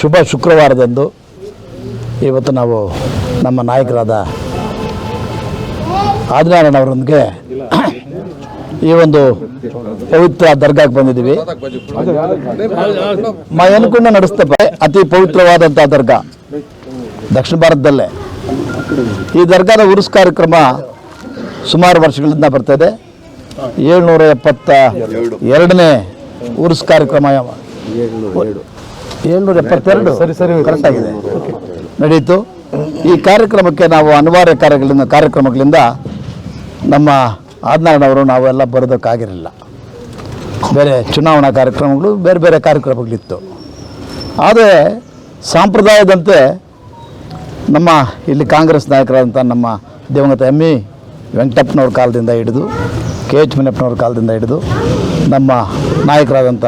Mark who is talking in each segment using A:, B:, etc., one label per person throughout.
A: ಶುಭ ಶುಕ್ರವಾರದಂದು ಇವತ್ತು ನಾವು ನಮ್ಮ ನಾಯಕರಾದ ಆದಿನಾರಾಯಣವರೊಂದಿಗೆ ಈ ಒಂದು ಪವಿತ್ರ ದರ್ಗಾಕ್ಕೆ ಬಂದಿದ್ದೀವಿ. ಮಯನಕುಂಡ ನಡೆಸ್ತಪ್ಪ ಅತಿ ಪವಿತ್ರವಾದಂಥ ದರ್ಗಾ ದಕ್ಷಿಣ ಭಾರತದಲ್ಲೇ. ಈ ದರ್ಗಾದ ಉರುಸ್ ಕಾರ್ಯಕ್ರಮ ಸುಮಾರು ವರ್ಷಗಳಿಂದ ಬರ್ತಾಯಿದೆ. 772ನೇ ಉರುಸ್ ಕಾರ್ಯಕ್ರಮ 772 ಕರೆಕ್ಟಾಗಿದೆ ನಡೆಯಿತು. ಈ ಕಾರ್ಯಕ್ರಮಕ್ಕೆ ನಾವು ಅನಿವಾರ್ಯ ಕಾರ್ಯಕ್ರಮಗಳಿಂದ ನಮ್ಮ ಆದಿನಾರಾಯಣವರು ನಾವೆಲ್ಲ ಬರೋದಕ್ಕಾಗಿರಲಿಲ್ಲ. ಬೇರೆ ಚುನಾವಣಾ ಕಾರ್ಯಕ್ರಮಗಳು ಬೇರೆ ಬೇರೆ ಕಾರ್ಯಕ್ರಮಗಳಿತ್ತು. ಆದರೆ ಸಾಂಪ್ರದಾಯದಂತೆ ನಮ್ಮ ಇಲ್ಲಿ ಕಾಂಗ್ರೆಸ್ ನಾಯಕರಾದಂಥ ನಮ್ಮ ದಿವಂಗತ ಎಂ.ಇ. ವೆಂಕಟಪ್ಪನವ್ರ ಕಾಲದಿಂದ ಹಿಡಿದು ಕೆ.ಎಚ್. ಮುನಿಯಪ್ಪನವ್ರ ಕಾಲದಿಂದ ಹಿಡಿದು ನಮ್ಮ ನಾಯಕರಾದಂಥ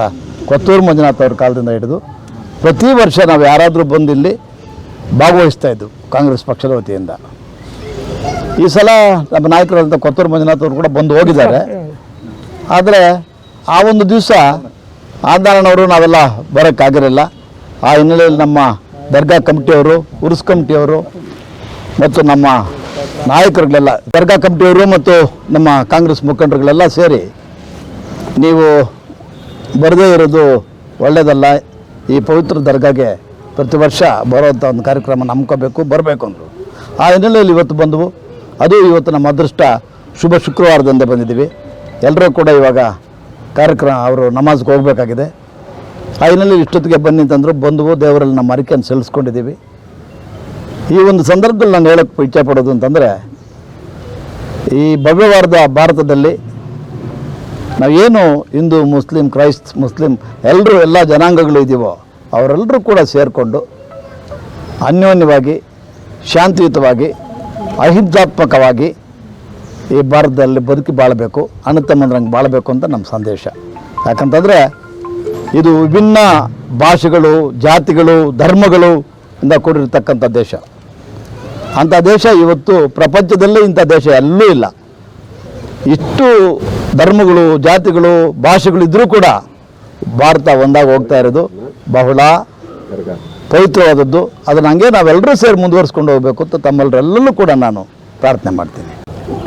A: ಕೊತ್ತೂರು ಮಂಜುನಾಥ್ ಅವ್ರ ಕಾಲದಿಂದ ಹಿಡಿದು ಪ್ರತಿ ವರ್ಷ ನಾವು ಯಾರಾದರೂ ಬಂದು ಇಲ್ಲಿ ಭಾಗವಹಿಸ್ತಾಯಿದ್ದು ಕಾಂಗ್ರೆಸ್ ಪಕ್ಷದ ವತಿಯಿಂದ. ಈ ಸಲ ನಮ್ಮ ನಾಯಕರಾದಂಥ ಕೊತ್ತೂರು ಮಂಜುನಾಥ್ ಅವರು ಕೂಡ ಬಂದು ಹೋಗಿದ್ದಾರೆ. ಆದರೆ ಆ ಒಂದು ದಿವಸ ಆದಿನಾರಾಯಣವರು ನಾವೆಲ್ಲ ಬರೋಕ್ಕಾಗಿರಲಿಲ್ಲ. ಆ ಹಿನ್ನೆಲೆಯಲ್ಲಿ ನಮ್ಮ ದರ್ಗಾ ಕಮಿಟಿಯವರು, ಉರುಸ್ ಕಮಿಟಿಯವರು ಮತ್ತು ನಮ್ಮ ನಾಯಕರುಗಳೆಲ್ಲ, ದರ್ಗಾ ಕಮಿಟಿಯವರು ಮತ್ತು ನಮ್ಮ ಕಾಂಗ್ರೆಸ್ ಮುಖಂಡರುಗಳೆಲ್ಲ ಸೇರಿ ನೀವು ಬರದೇ ಇರೋದು ಒಳ್ಳೆಯದಲ್ಲ, ಈ ಪವಿತ್ರ ದರ್ಗಾಗೆ ಪ್ರತಿ ವರ್ಷ ಬರೋವಂಥ ಒಂದು ಕಾರ್ಯಕ್ರಮ ನಂಬ್ಕೋಬೇಕು, ಬರಬೇಕು ಅಂದರು. ಆ ಹಿನ್ನೆಲೆಯಲ್ಲಿ ಇವತ್ತು ಬಂದವು. ಅದು ಇವತ್ತು ನಮ್ಮ ಅದೃಷ್ಟ. ಶುಭ ಶುಕ್ರವಾರದಂದೇ ಬಂದಿದ್ದೀವಿ. ಎಲ್ಲರೂ ಕೂಡ ಇವಾಗ ಕಾರ್ಯಕ್ರಮ ಅವರು ನಮಾಜ್ಗೆ ಹೋಗಬೇಕಾಗಿದೆ. ಫೈನಲಿ ಇಷ್ಟೊತ್ತಿಗೆ ಬನ್ನಿ ಅಂತಂದರು, ಬಂದವು. ದೇವರಲ್ಲಿ ನಮ್ಮ ಅರಿಕೆಯನ್ನು ಸಲ್ಲಿಸ್ಕೊಂಡಿದ್ದೀವಿ. ಈ ಒಂದು ಸಂದರ್ಭದಲ್ಲಿ ನಾನು ಹೇಳೋಕ್ಕೆ ಇಚ್ಛೆಪಡೋದು ಅಂತಂದರೆ, ಈ ಭವ್ಯವಾದ ಭಾರತದಲ್ಲಿ ನಾವೇನು ಹಿಂದೂ, ಮುಸ್ಲಿಂ, ಕ್ರೈಸ್ತ್, ಮುಸ್ಲಿಂ ಎಲ್ಲರೂ ಎಲ್ಲ ಜನಾಂಗಗಳು ಇದ್ದೀವೋ ಅವರೆಲ್ಲರೂ ಕೂಡ ಸೇರಿಕೊಂಡು ಅನ್ಯೋನ್ಯವಾಗಿ, ಶಾಂತಿಯುತವಾಗಿ, ಅಹಿಂಸಾತ್ಮಕವಾಗಿ ಈ ಭಾರತದಲ್ಲಿ ಬದುಕಿ ಬಾಳಬೇಕು, ಅಣ್ಣತಮ್ಮಂದ್ರಂಗೆ ಬಾಳಬೇಕು ಅಂತ ನಮ್ಮ ಸಂದೇಶ. ಯಾಕಂತಂದರೆ ಇದು ವಿಭಿನ್ನ ಭಾಷೆಗಳು, ಜಾತಿಗಳು, ಧರ್ಮಗಳು ಇಂದ ಕೂಡಿರ್ತಕ್ಕಂಥ ದೇಶ. ಅಂಥ ದೇಶ ಇವತ್ತು ಪ್ರಪಂಚದಲ್ಲೇ ಇಂಥ ದೇಶ ಎಲ್ಲೂ ಇಲ್ಲ. ಇಷ್ಟು ಧರ್ಮಗಳು, ಜಾತಿಗಳು, ಭಾಷೆಗಳು ಇದ್ದರೂ ಕೂಡ ಭಾರತ ಒಂದಾಗಿ ಹೋಗ್ತಾ ಇರೋದು ಬಹಳ ಪವಿತ್ರವಾದದ್ದು. ಅದನ್ನು ಹಂಗೆ ನಾವೆಲ್ಲರೂ ಸೇರಿ ಮುಂದುವರಿಸ್ಕೊಂಡು ಹೋಗಬೇಕು ಅಂತ ತಮ್ಮೆಲ್ಲರೆಲ್ಲರೂ ಕೂಡ ನಾನು ಪ್ರಾರ್ಥನೆ ಮಾಡ್ತೀನಿ.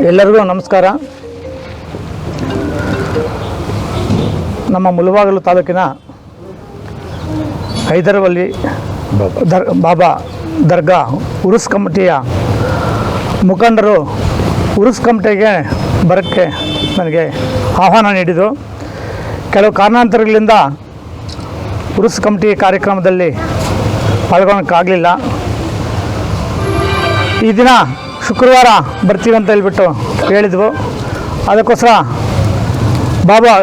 B: ಎಲ್ಲರಿಗೂ ನಮಸ್ಕಾರ. ನಮ್ಮ ಮುಳಬಾಗಿಲು ತಾಲೂಕಿನ ಹೈದರವಲ್ಲಿ ಬಾಬಾ ದರ್ಗಾ ಉರುಸ್ ಕಮಿಟಿಯ ಮುಖಂಡರು ಉರುಸ್ ಕಮಿಟಿಗೆ ಬರೋಕ್ಕೆ ನನಗೆ ಆಹ್ವಾನ ನೀಡಿದರು. ಕೆಲವು ಕಾರಣಾಂತರಗಳಿಂದ ಉರುಸ್ ಕಮಿಟಿ ಕಾರ್ಯಕ್ರಮದಲ್ಲಿ ಪಾಲ್ಗೊಳ್ಳೋಕ್ಕಾಗಲಿಲ್ಲ. ಈ ದಿನ ಶುಕ್ರವಾರ ಬರ್ತೀವಿ ಅಂತ ಹೇಳ್ಬಿಟ್ಟು ಹೇಳಿದ್ವು. ಅದಕ್ಕೋಸ್ಕರ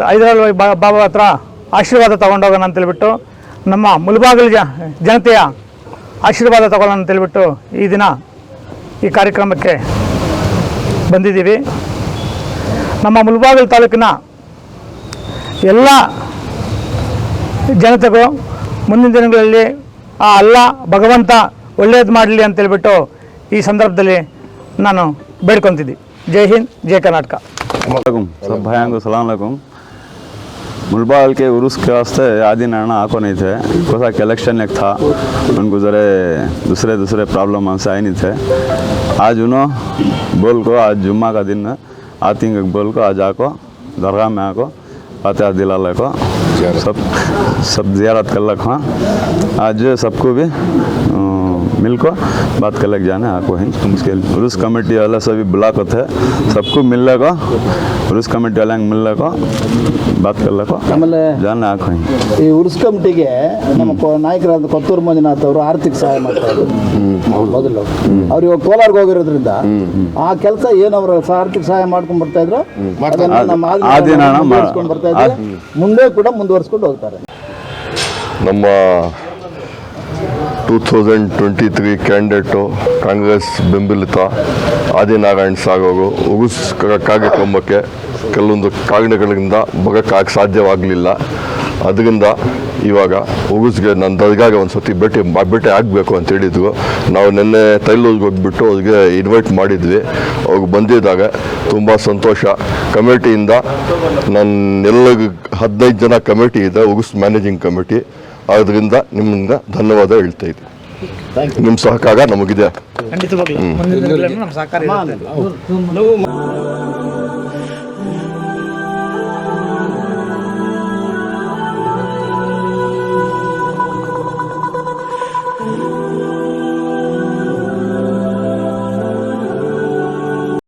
B: ಹೈದರಾಬಾದ್ ಬಾಬಾ ಹತ್ರ ಆಶೀರ್ವಾದ ತೊಗೊಂಡೋಗೋಣ ಅಂತೇಳ್ಬಿಟ್ಟು, ನಮ್ಮ ಮುಳಬಾಗಿಲು ಜನತೆಯ ಆಶೀರ್ವಾದ ತಗೊಳ್ಳೋಣ ಅಂತೇಳ್ಬಿಟ್ಟು ಈ ದಿನ ಈ ಕಾರ್ಯಕ್ರಮಕ್ಕೆ ಬಂದಿದ್ದೀವಿ. ನಮ್ಮ ಮುಳಬಾಗಿಲು ತಾಲೂಕಿನ ಎಲ್ಲ ಜನತೆಗೂ ಮುಂದಿನ ದಿನಗಳಲ್ಲಿ ಆ ಅಲ್ಲಾ ಭಗವಂತ ಒಳ್ಳೇದು ಮಾಡಲಿ ಅಂತೇಳ್ಬಿಟ್ಟು ಈ ಸಂದರ್ಭದಲ್ಲಿ ನಾನು ಬೇಡ್ಕೊತಿದ್ದಿ. जय हिंद, जय कर्नाटक।
C: सब भाइयों को सलाम अलैकुम। मुलबाल के उर्स के वास्ते आदि नाना आको नहीं थे, कोसा के इलेक्शन एक था, उनको ज़रे दूसरे प्रॉब्लम हमसे आए नहीं थे। आज उन्होंने बोल को, आज जुम्मा का दिन है, आतिंग बोल को आज आको दरगाह में आको फातिहा दिला को सब ज़ियारत कर लग। हाँ, आज सबको भी मिल को बात कर लग जाना आको ही। उसके उर्स कमेटी वाला सभी ब्लॉक होते हैं, सबको मिलने को, उर्स कमेटी वाले मिलने को बात कर लको जाना आको ही।
A: ಈ ಉರ್ಸ್ ಕಮಿಟಿಗೆ ನಮ್ಮ ನಾಯಕರಾದ ಕೊತ್ತೂರು ಮಂಜುನಾಥ್ ಅವರು ಆರ್ಥಿಕ ಸಹಾಯ ಮಾಡ್ತಾರೆ. ಮೊದಲು ಅವ್ರು ಇವಾಗ ಕೋಲಾರ್ಗೆ ಹೋಗಿರೋದ್ರಿಂದ ಆ ಕೆಲಸ ಏನು ಅವರು ಆರ್ಥಿಕ ಸಹಾಯ ಮಾಡ್ಕೊಂಡು ಬರ್ತಾ ಇದ್ರು, ಬರ್ತಾ ಇದ್ದಾರೆ, ಮುಂದೆ ಕೂಡ ಮುಂದುವರಿಸ್ಕೊಂಡು ಹೋಗ್ತಾರೆ.
D: ನಮ್ಮ 2023 ಕ್ಯಾಂಡಿಡೇಟು ಕಾಂಗ್ರೆಸ್ ಬೆಂಬಲಿತ ಆದಿನಾರಾಯಣ್ ಸಾಗವರು ಉಗುಸ್ ಕಾರ್ಯಕ್ರಮಕ್ಕೆ ಕೆಲವೊಂದು ಕಾರಣಗಳಿಂದ ಬರೋಕ್ಕಾಗಿ ಸಾಧ್ಯವಾಗಲಿಲ್ಲ. ಅದರಿಂದ ಇವಾಗ ಉಗುಸ್ಗೆ ನನ್ನ ದರ್ಗಾಗೆ ಒಂದು ಸತಿ ಭೇಟಿ ಆಗಬೇಕು ಅಂತ ಹೇಳಿದ್ರು. ನಾವು ನಿನ್ನೆ ತೈಲೂರಿಗೆ ಹೋಗಿಬಿಟ್ಟು ಅವ್ರಿಗೆ ಇನ್ವೈಟ್ ಮಾಡಿದ್ವಿ. ಅವ್ರಿಗೆ ಬಂದಿದ್ದಾಗ ತುಂಬ ಸಂತೋಷ. ಕಮಿಟಿಯಿಂದ ಎಲ್ಲರಿಗೂ 15 ಜನ ಕಮಿಟಿ ಇದೆ, ಉಗುಸ್ ಮ್ಯಾನೇಜಿಂಗ್ ಕಮಿಟಿ. ಆದ್ದರಿಂದ ನಿಮ್ಮಿಂದ ಧನ್ಯವಾದ ಹೇಳ್ತಾ ಇದ್ದೀನಿ. ನಿಮ್ಮ ಸಹಕಾರ ನಮಗಿದೆ.
B: ಖಂಡಿತವಾಗ್ಲೂ